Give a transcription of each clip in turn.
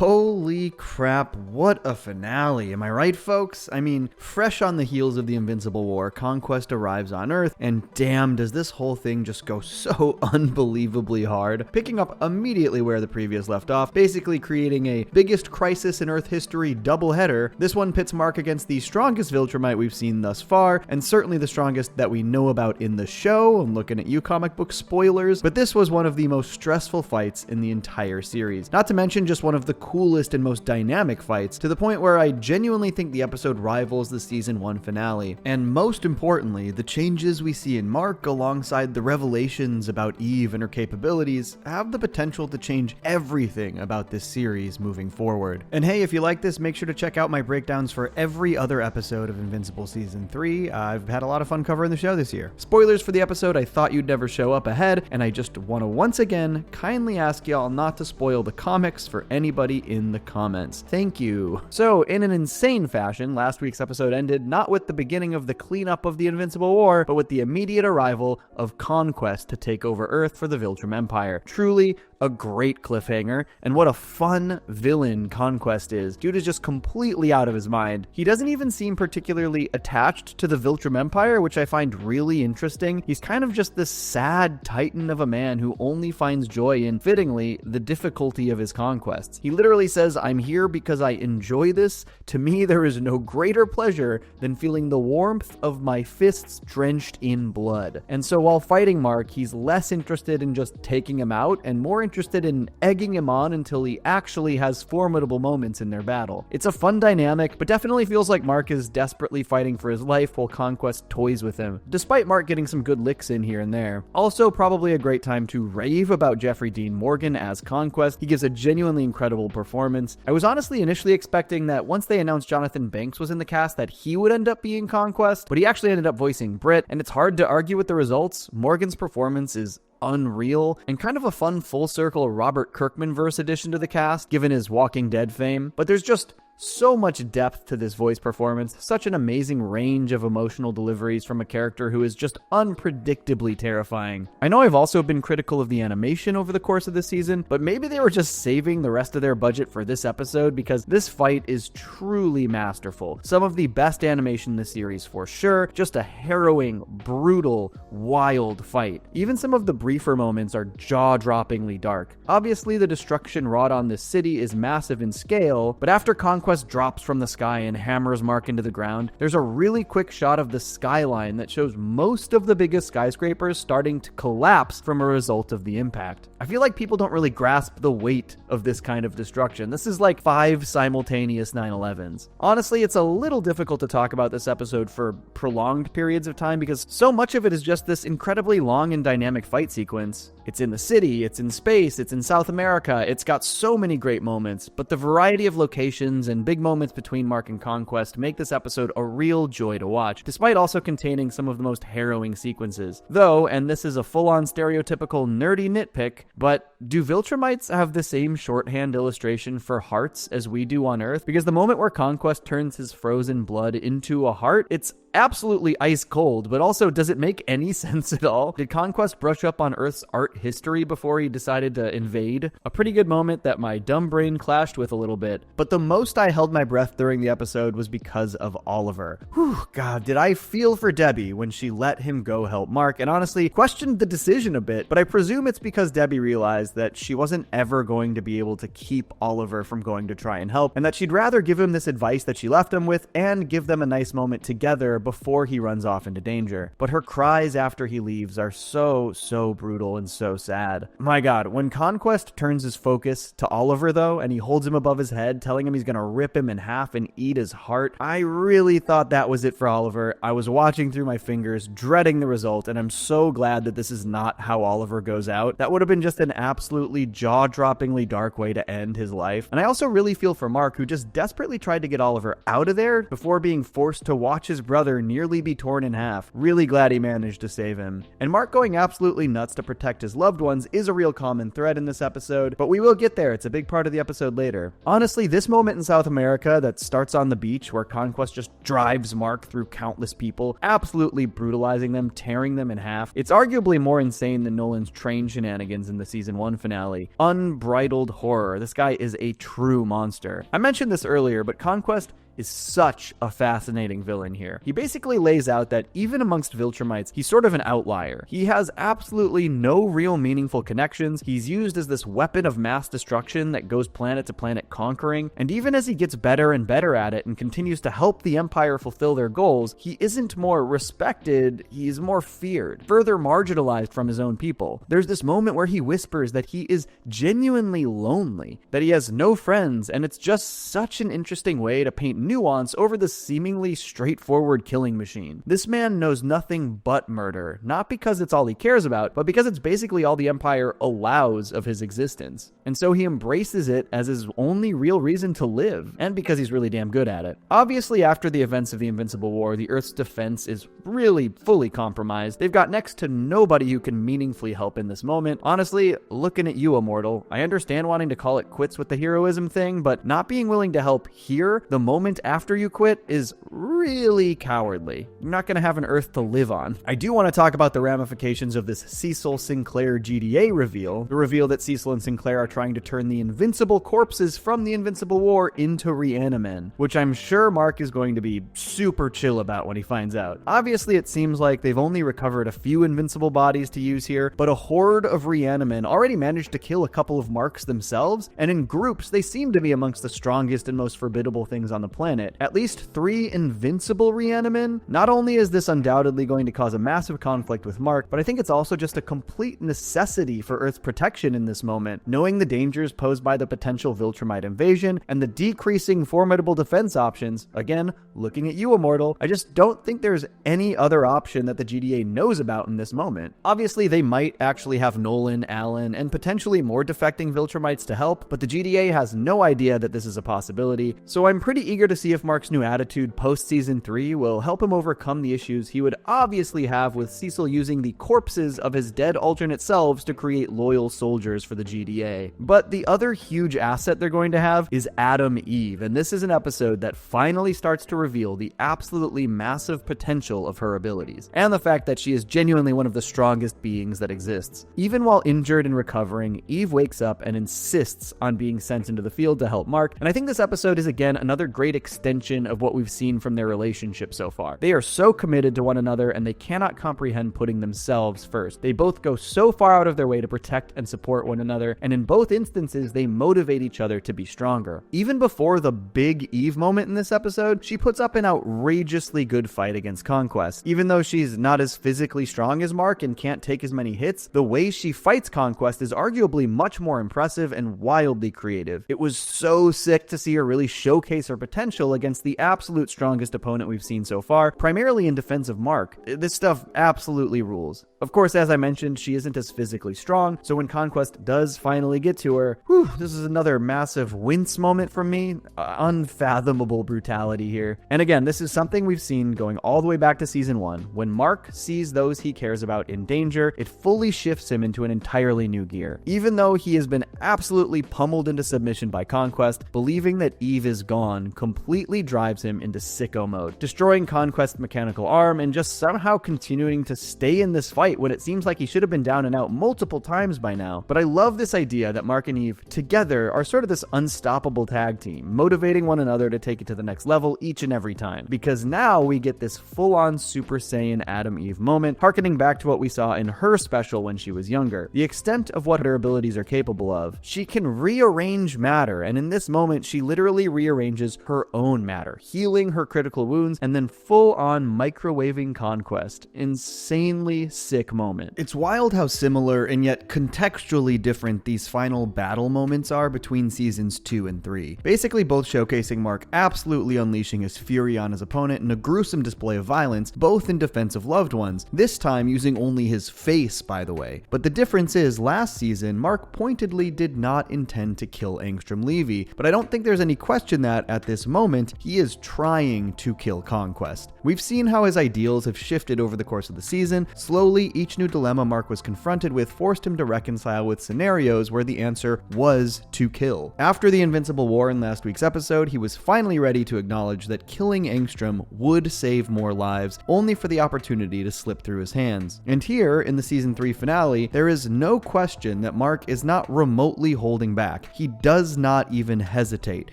Holy crap, what a finale. Am I right, folks? I mean, fresh on the heels of the Invincible War, Conquest arrives on Earth, and damn, does this whole thing just go so unbelievably hard. Picking up immediately where the previous left off, basically creating a biggest crisis in Earth history doubleheader. This one pits Mark against the strongest Viltrumite we've seen thus far, and certainly the strongest that we know about in the show. I'm looking at you, comic book spoilers, but this was one of the most stressful fights in the entire series. Not to mention just one of the coolest and most dynamic fights, to the point where I genuinely think the episode rivals the season 1 finale. And most importantly, the changes we see in Mark alongside the revelations about Eve and her capabilities have the potential to change everything about this series moving forward. And hey, if you like this, make sure to check out my breakdowns for every other episode of Invincible Season 3. I've had a lot of fun covering the show this year. Spoilers for the episode I thought you'd never show up ahead, and I just want to once again kindly ask y'all not to spoil the comics for anybody in the comments. Thank you. So, in an insane fashion, last week's episode ended not with the beginning of the cleanup of the Invincible War, but with the immediate arrival of Conquest to take over Earth for the Viltrum Empire. Truly a great cliffhanger, and what a fun villain Conquest is. Dude is just completely out of his mind. He doesn't even seem particularly attached to the Viltrum Empire, which I find really interesting. He's kind of just this sad titan of a man who only finds joy in, fittingly, the difficulty of his conquests. He literally says, "I'm here because I enjoy this. To me, there is no greater pleasure than feeling the warmth of my fists drenched in blood." And so while fighting Mark, he's less interested in just taking him out and more interested in egging him on until he actually has formidable moments in their battle. It's a fun dynamic, but definitely feels like Mark is desperately fighting for his life while Conquest toys with him, despite Mark getting some good licks in here and there. Also, probably a great time to rave about Jeffrey Dean Morgan as Conquest. He gives a genuinely incredible performance. I was honestly initially expecting that once they announced Jonathan Banks was in the cast that he would end up being Conquest, but he actually ended up voicing Britt, and it's hard to argue with the results. Morgan's performance is unreal, and kind of a fun full circle Robert Kirkman verse addition to the cast, given his Walking Dead fame. But there's just so much depth to this voice performance, such an amazing range of emotional deliveries from a character who is just unpredictably terrifying. I know I've also been critical of the animation over the course of the season, but maybe they were just saving the rest of their budget for this episode, because this fight is truly masterful. Some of the best animation in the series for sure, just a harrowing, brutal, wild fight. Even some of the briefer moments are jaw-droppingly dark. Obviously, the destruction wrought on this city is massive in scale, but after Conquest drops from the sky and hammers Mark into the ground, there's a really quick shot of the skyline that shows most of the biggest skyscrapers starting to collapse from a result of the impact. I feel like people don't really grasp the weight of this kind of destruction. This is like 5 simultaneous 9/11s. Honestly, it's a little difficult to talk about this episode for prolonged periods of time because so much of it is just this incredibly long and dynamic fight sequence. It's in the city, it's in space, it's in South America, it's got so many great moments, but the variety of locations and big moments between Mark and Conquest make this episode a real joy to watch, despite also containing some of the most harrowing sequences. Though, and this is a full-on stereotypical nerdy nitpick, but do Viltrumites have the same shorthand illustration for hearts as we do on Earth? Because the moment where Conquest turns his frozen blood into a heart, it's absolutely ice cold, but also, does it make any sense at all? Did Conquest brush up on Earth's art history before he decided to invade? A pretty good moment that my dumb brain clashed with a little bit. But the most I held my breath during the episode was because of Oliver. Whew, God, did I feel for Debbie when she let him go help Mark, and honestly questioned the decision a bit, but I presume it's because Debbie realized that she wasn't ever going to be able to keep Oliver from going to try and help, and that she'd rather give him this advice that she left him with and give them a nice moment together before he runs off into danger. But her cries after he leaves are so brutal and so sad. My God, when Conquest turns his focus to Oliver though, and he holds him above his head, telling him he's gonna rip him in half and eat his heart, I really thought that was it for Oliver. I was watching through my fingers, dreading the result, and I'm so glad that this is not how Oliver goes out. That would have been just an absolutely jaw-droppingly dark way to end his life. And I also really feel for Mark, who just desperately tried to get Oliver out of there before being forced to watch his brother brother nearly be torn in half. Really glad he managed to save him. And Mark going absolutely nuts to protect his loved ones is a real common thread in this episode, but we will get there. It's a big part of the episode later. Honestly, this moment in South America that starts on the beach where Conquest just drives Mark through countless people, absolutely brutalizing them, tearing them in half. It's arguably more insane than Nolan's train shenanigans in the season 1 finale. Unbridled horror. This guy is a true monster. I mentioned this earlier, but Conquest is such a fascinating villain here. He basically lays out that even amongst Viltrumites, he's sort of an outlier. He has absolutely no real meaningful connections. He's used as this weapon of mass destruction that goes planet to planet conquering, and even as he gets better and better at it and continues to help the Empire fulfill their goals, he isn't more respected, he's more feared, further marginalized from his own people. There's this moment where he whispers that he is genuinely lonely, that he has no friends, and it's just such an interesting way to paint nuance over the seemingly straightforward killing machine. This man knows nothing but murder, not because it's all he cares about, but because it's basically all the Empire allows of his existence. And so he embraces it as his only real reason to live, and because he's really damn good at it. Obviously, after the events of the Invincible War, the Earth's defense is really fully compromised. They've got next to nobody who can meaningfully help in this moment. Honestly, looking at you, Immortal, I understand wanting to call it quits with the heroism thing, but not being willing to help here, the moment after you quit, is really cowardly. You're not going to have an Earth to live on. I do want to talk about the ramifications of this Cecil Sinclair GDA reveal, the reveal that Cecil and Sinclair are trying to turn the invincible corpses from the Invincible War into Reanimen, which I'm sure Mark is going to be super chill about when he finds out. Obviously, it seems like they've only recovered a few invincible bodies to use here, but a horde of Reanimen already managed to kill a couple of Marks themselves, and in groups, they seem to be amongst the strongest and most formidable things on the planet. At least 3 invincible Reanimen. Not only is this undoubtedly going to cause a massive conflict with Mark, but I think it's also just a complete necessity for Earth's protection in this moment, knowing the dangers posed by the potential Viltrumite invasion and the decreasing formidable defense options. Again, looking at you, Immortal, I just don't think there's any other option that the GDA knows about in this moment. Obviously, they might actually have Nolan, Alan, and potentially more defecting Viltrumites to help, but the GDA has no idea that this is a possibility, so I'm pretty eager to see if Mark's new attitude post-season 3 will help him overcome the issues he would obviously have with Cecil using the corpses of his dead alternate selves to create loyal soldiers for the GDA. But the other huge asset they're going to have is Adam Eve, and this is an episode that finally starts to reveal the absolutely massive potential of her abilities, and the fact that she is genuinely one of the strongest beings that exists. Even while injured and recovering, Eve wakes up and insists on being sent into the field to help Mark, and I think this episode is again another great extension of what we've seen from their relationship so far. They are so committed to one another, and they cannot comprehend putting themselves first. They both go so far out of their way to protect and support one another, and in both instances, they motivate each other to be stronger. Even before the big Eve moment in this episode, she puts up an outrageously good fight against Conquest. Even though she's not as physically strong as Mark and can't take as many hits, the way she fights Conquest is arguably much more impressive and wildly creative. It was so sick to see her really showcase her potential against the absolute strongest opponent we've seen so far, primarily in defense of Mark. This stuff absolutely rules. Of course, as I mentioned, she isn't as physically strong, so when Conquest does finally get to her, this is another massive wince moment from me. Unfathomable brutality here. And again, this is something we've seen going all the way back to season 1. When Mark sees those he cares about in danger, it fully shifts him into an entirely new gear. Even though he has been absolutely pummeled into submission by Conquest, believing that Eve is gone completely drives him into sicko mode, destroying Conquest's mechanical arm and just somehow continuing to stay in this fight when it seems like he should have been down and out multiple times by now. But I love this idea that Mark and Eve together are sort of this unstoppable tag team, motivating one another to take it to the next level each and every time. Because now we get this full-on Super Saiyan Adam Eve moment, harkening back to what we saw in her special when she was younger. The extent of what her abilities are capable of. She can rearrange matter, and in this moment, she literally rearranges her own matter, healing her critical wounds, and then full-on microwaving Conquest. Insanely sick sick moment. It's wild how similar and yet contextually different these final battle moments are between seasons 2 and 3. Basically both showcasing Mark absolutely unleashing his fury on his opponent in a gruesome display of violence, both in defense of loved ones, this time using only his face, by the way. But the difference is, last season, Mark pointedly did not intend to kill Angstrom Levy, but I don't think there's any question that, at this moment, he is trying to kill Conquest. We've seen how his ideals have shifted over the course of the season. Slowly, each new dilemma Mark was confronted with forced him to reconcile with scenarios where the answer was to kill. After the Invincible War in last week's episode, he was finally ready to acknowledge that killing Angstrom would save more lives, only for the opportunity to slip through his hands. And here, in the season 3 finale, there is no question that Mark is not remotely holding back. He does not even hesitate.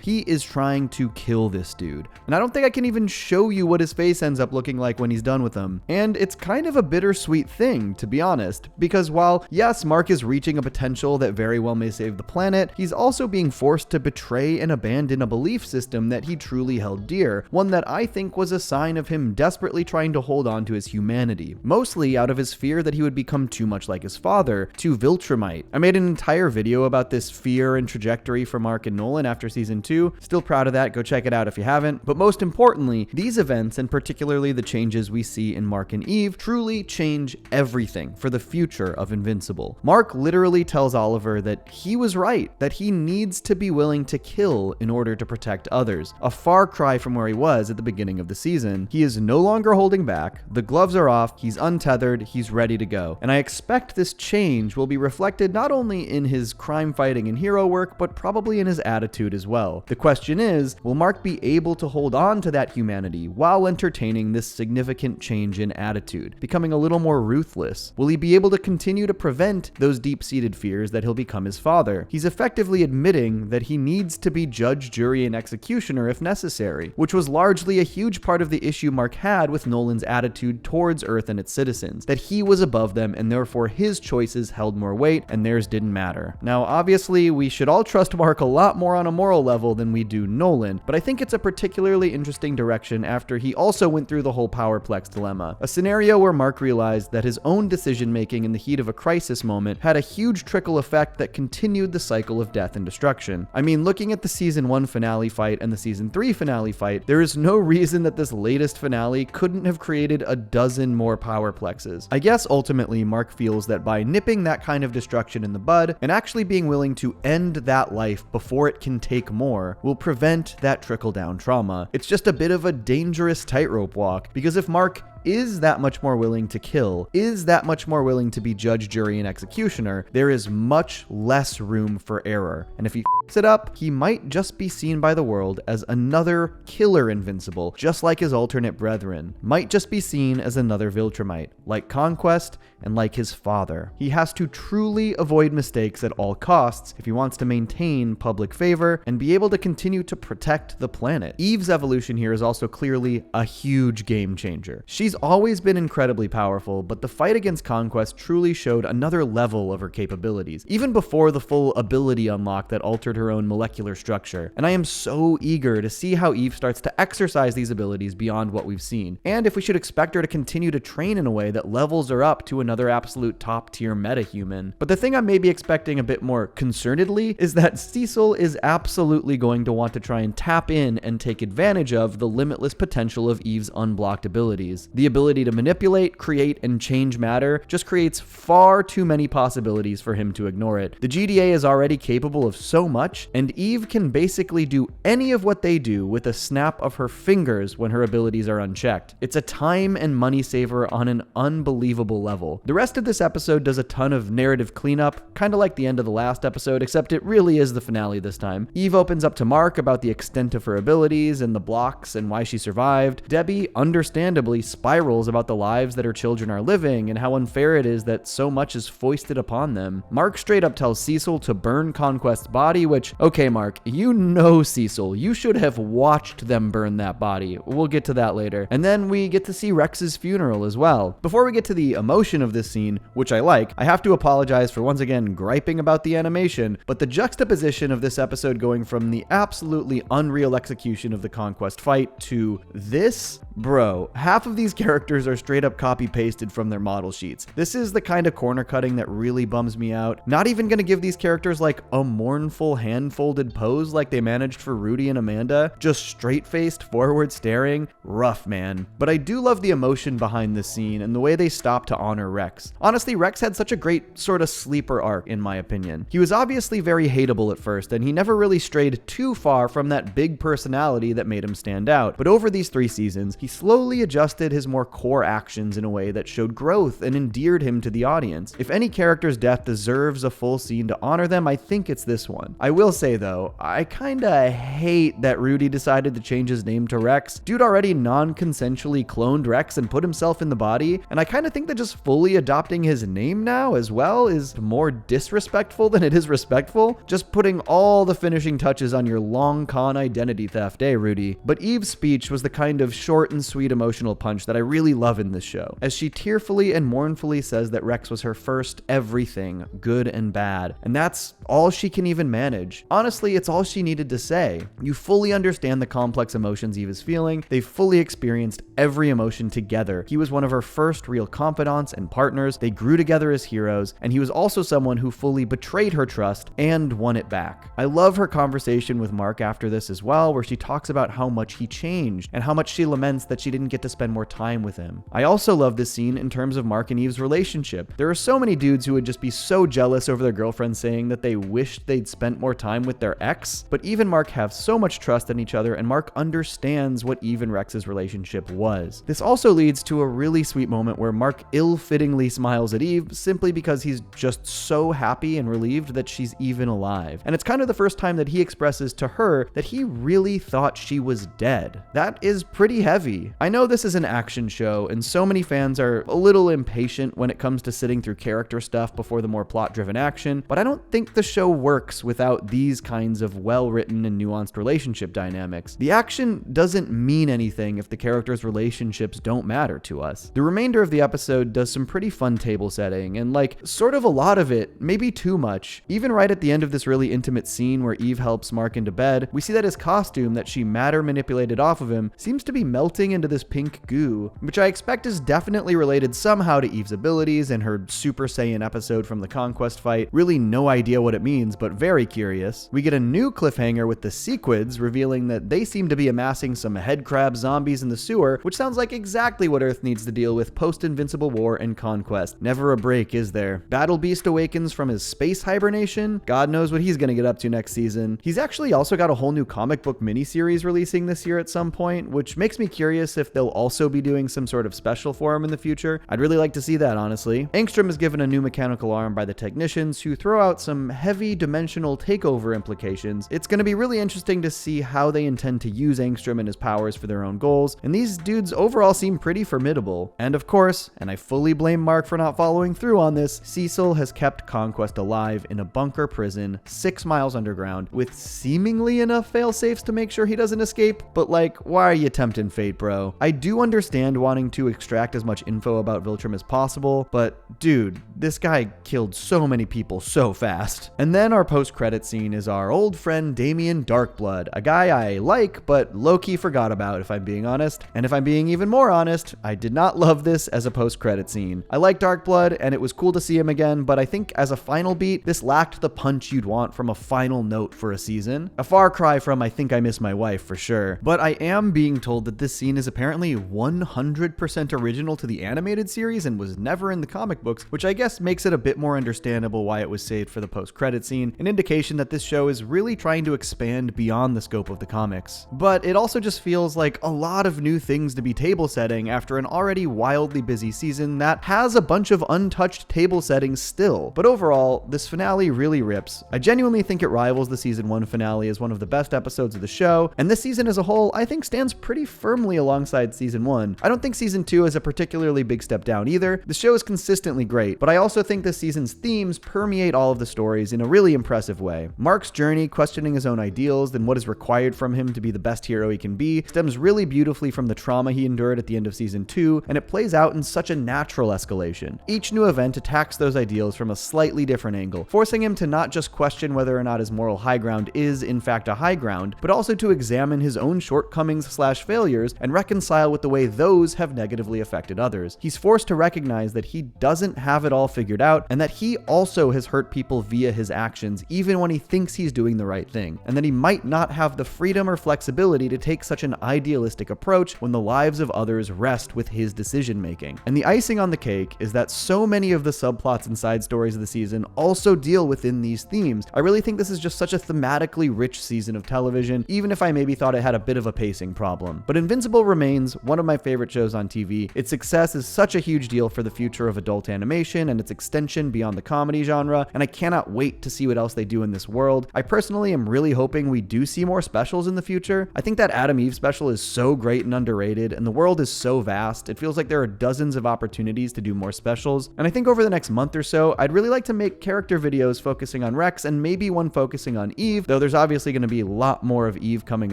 He is trying to kill this dude. And I don't think I can even show you what his face ends up looking like when he's done with him. And it's kind of a bittersweet thing, to be honest, because while, yes, Mark is reaching a potential that very well may save the planet, he's also being forced to betray and abandon a belief system that he truly held dear, one that I think was a sign of him desperately trying to hold on to his humanity, mostly out of his fear that he would become too much like his father, to Viltrumite. I made an entire video about this fear and trajectory for Mark and Nolan after season 2, still proud of that, go check it out if you haven't, but most importantly, these events, and particularly the changes we see in Mark and Eve, truly change everything for the future of Invincible. Mark literally tells Oliver that he was right, that he needs to be willing to kill in order to protect others, a far cry from where he was at the beginning of the season. He is no longer holding back, the gloves are off, he's untethered, he's ready to go. And I expect this change will be reflected not only in his crime fighting and hero work, but probably in his attitude as well. The question is, will Mark be able to hold on to that humanity while entertaining this significant change in attitude, becoming a little more ruthless? Will he be able to continue to prevent those deep-seated fears that he'll become his father? He's effectively admitting that he needs to be judge, jury, and executioner if necessary, which was largely a huge part of the issue Mark had with Nolan's attitude towards Earth and its citizens, that he was above them and therefore his choices held more weight and theirs didn't matter. Now, obviously, we should all trust Mark a lot more on a moral level than we do Nolan, but I think it's a particularly interesting direction after he also went through the whole Powerplex dilemma, a scenario where Mark realized that his own decision-making in the heat of a crisis moment had a huge trickle effect that continued the cycle of death and destruction. I mean, looking at the season 1 finale fight and the season 3 finale fight, there is no reason that this latest finale couldn't have created a dozen more Powerplexes. I guess ultimately Mark feels that by nipping that kind of destruction in the bud and actually being willing to end that life before it can take more will prevent that trickle-down trauma. It's just a bit of a dangerous tightrope walk, because if Mark is that much more willing to kill, is that much more willing to be judge, jury, and executioner, there is much less room for error. And if he f***s it up, he might just be seen by the world as another killer Invincible, just like his alternate brethren. Might just be seen as another Viltrumite, like Conquest and like his father. He has to truly avoid mistakes at all costs if he wants to maintain public favor and be able to continue to protect the planet. Eve's evolution here is also clearly a huge game changer. She's always been incredibly powerful, but the fight against Conquest truly showed another level of her capabilities, even before the full ability unlock that altered her own molecular structure. And I am so eager to see how Eve starts to exercise these abilities beyond what we've seen, and if we should expect her to continue to train in a way that levels her up to another absolute top-tier meta-human. But the thing I'm maybe expecting a bit more concernedly is that Cecil is absolutely going to want to try and tap in and take advantage of the limitless potential of Eve's unblocked abilities. The ability to manipulate, create, and change matter just creates far too many possibilities for him to ignore it. The GDA is already capable of so much, and Eve can basically do any of what they do with a snap of her fingers when her abilities are unchecked. It's a time and money saver on an unbelievable level. The rest of this episode does a ton of narrative cleanup, kind of like the end of the last episode, except it really is the finale this time. Eve opens up to Mark about the extent of her abilities and the blocks and why she survived. Debbie understandably spirals about the lives that her children are living and how unfair it is that so much is foisted upon them. Mark straight up tells Cecil to burn Conquest's body, which, okay Mark, you know Cecil, you should have watched them burn that body. We'll get to that later. And then we get to see Rex's funeral as well. Before we get to the emotion of this scene, which I like, I have to apologize for once again griping about the animation, but the juxtaposition of this episode going from the absolutely unreal execution of the Conquest fight to this, bro, half of these characters are straight up copy pasted from their model sheets. This is the kind of corner cutting that really bums me out. Not even gonna give these characters like a mournful hand-folded pose like they managed for Rudy and Amanda. Just straight-faced, forward staring. Rough, man. But I do love the emotion behind this scene and the way they stopped to honor Rex. Honestly, Rex had such a great sort of sleeper arc, in my opinion. He was obviously very hateable at first, and he never really strayed too far from that big personality that made him stand out. But over these 3 seasons, he slowly adjusted his more core actions in a way that showed growth and endeared him to the audience. If any character's death deserves a full scene to honor them, I think it's this one. I will say though, I kinda hate that Rudy decided to change his name to Rex. Dude already non-consensually cloned Rex and put himself in the body, and I kinda think that just fully adopting his name now as well is more disrespectful than it is respectful. Just putting all the finishing touches on your long con identity theft, Rudy? But Eve's speech was the kind of short and sweet emotional punch that I really love in this show, as she tearfully and mournfully says that Rex was her first everything, good and bad, and that's all she can even manage. Honestly, it's all she needed to say. You fully understand the complex emotions Eve is feeling. They've fully experienced every emotion together. He was one of her first real confidants and partners. They grew together as heroes, and he was also someone who fully betrayed her trust and won it back. I love her conversation with Mark after this as well, where she talks about how much he changed and how much she laments that she didn't get to spend more time with him. I also love this scene in terms of Mark and Eve's relationship. There are so many dudes who would just be so jealous over their girlfriends saying that they wished they'd spent more time with their ex, but Eve and Mark have so much trust in each other, and Mark understands what Eve and Rex's relationship was. This also leads to a really sweet moment where Mark ill-fittingly smiles at Eve simply because he's just so happy and relieved that she's even alive. And it's kind of the first time that he expresses to her that he really thought she was dead. That is pretty heavy. I know this is an action show, and so many fans are a little impatient when it comes to sitting through character stuff before the more plot-driven action, but I don't think the show works without these kinds of well-written and nuanced relationship dynamics. The action doesn't mean anything if the characters' relationships don't matter to us. The remainder of the episode does some pretty fun table setting, and like, sort of a lot of it, maybe too much. Even right at the end of this really intimate scene where Eve helps Mark into bed, we see that his costume that she matter manipulated off of him seems to be melting into this pink goo, which I expect is definitely related somehow to Eve's abilities and her Super Saiyan episode from the Conquest fight. Really no idea what it means, but very curious. We get a new cliffhanger with the Sequids revealing that they seem to be amassing some head crab zombies in the sewer, which sounds like exactly what Earth needs to deal with post-Invincible War and Conquest. Never a break, is there? Battle Beast awakens from his space hibernation. God knows what he's gonna get up to next season. He's actually also got a whole new comic book miniseries releasing this year at some point, which makes me curious if they'll also be doing some sort of special for him in the future. I'd really like to see that, honestly. Angstrom is given a new mechanical arm by the technicians, who throw out some heavy dimensional takeover implications. It's going to be really interesting to see how they intend to use Angstrom and his powers for their own goals, and these dudes overall seem pretty formidable. And of course, and I fully blame Mark for not following through on this, Cecil has kept Conquest alive in a bunker prison 6 miles underground with seemingly enough fail-safes to make sure he doesn't escape, but like, why are you tempting fate, bro? I do understand wanting to extract as much info about Viltrum as possible, but dude, this guy killed so many people so fast. And then our post-credit scene is our old friend Damien Darkblood, a guy I like, but low-key forgot about, if I'm being honest. And if I'm being even more honest, I did not love this as a post-credit scene. I like Darkblood, and it was cool to see him again, but I think as a final beat, this lacked the punch you'd want from a final note for a season. A far cry from I Think I Miss My Wife, for sure. But I am being told that this scene is apparently 100% original to the animated series and was never in the comic books, which I guess makes it a bit more understandable why it was saved for the post-credit scene, an indication that this show is really trying to expand beyond the scope of the comics. But it also just feels like a lot of new things to be table setting after an already wildly busy season that has a bunch of untouched table settings still. But overall, this finale really rips. I genuinely think it rivals the season 1 finale as one of the best episodes of the show, and this season as a whole I think stands pretty firmly alongside season 1. I don't think season 2 is a particularly big step down either. The show is consistently great, but I also think this season's themes permeate all of the stories in a really impressive way. Mark's journey, questioning his own ideals and what is required from him to be the best hero he can be, stems really beautifully from the trauma he endured at the end of season 2, and it plays out in such a natural escalation. Each new event attacks those ideals from a slightly different angle, forcing him to not just question whether or not his moral high ground is in fact a high ground, but also to examine his own shortcomings/failures and reconcile with the way those those have negatively affected others. He's forced to recognize that he doesn't have it all figured out, and that he also has hurt people via his actions, even when he thinks he's doing the right thing, and that he might not have the freedom or flexibility to take such an idealistic approach when the lives of others rest with his decision making. And the icing on the cake is that so many of the subplots and side stories of the season also deal within these themes. I really think this is just such a thematically rich season of television, even if I maybe thought it had a bit of a pacing problem. But Invincible remains one of my favorite shows on TV. Its success is such a huge deal for the future of adult animation and its extension beyond the comedy genre, and I cannot wait to see what else they do in this world. I personally am really hoping we do see more specials in the future. I think that Adam Eve special is so great and underrated, and the world is so vast. It feels like there are dozens of opportunities to do more specials, and I think over the next month or so, I'd really like to make character videos focusing on Rex and maybe one focusing on Eve, though there's obviously going to be a lot more of Eve coming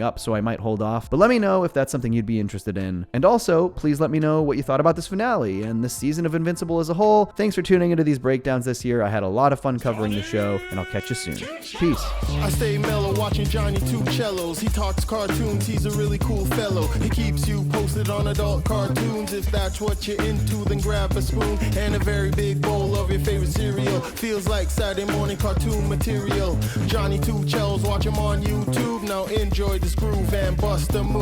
up, so I might hold off. But let me know if that's something you'd be interested in. And also, please let me know what you thought about this finale and this season of Invincible as a whole. Thanks for tuning into these breakdowns this year. I had a lot of fun covering the show, and I'll catch you soon. Peace. I stay mellow watching Johnny two cellos. He talks cartoons, he's a really cool fellow. He keeps you posted on adult cartoons. If that's what you're into, then grab a spoon and a very big bowl of your favorite cereal. Feels like Saturday morning cartoon material. Johnny two cellos, watch him on YouTube. Now enjoy this groove and bust a move.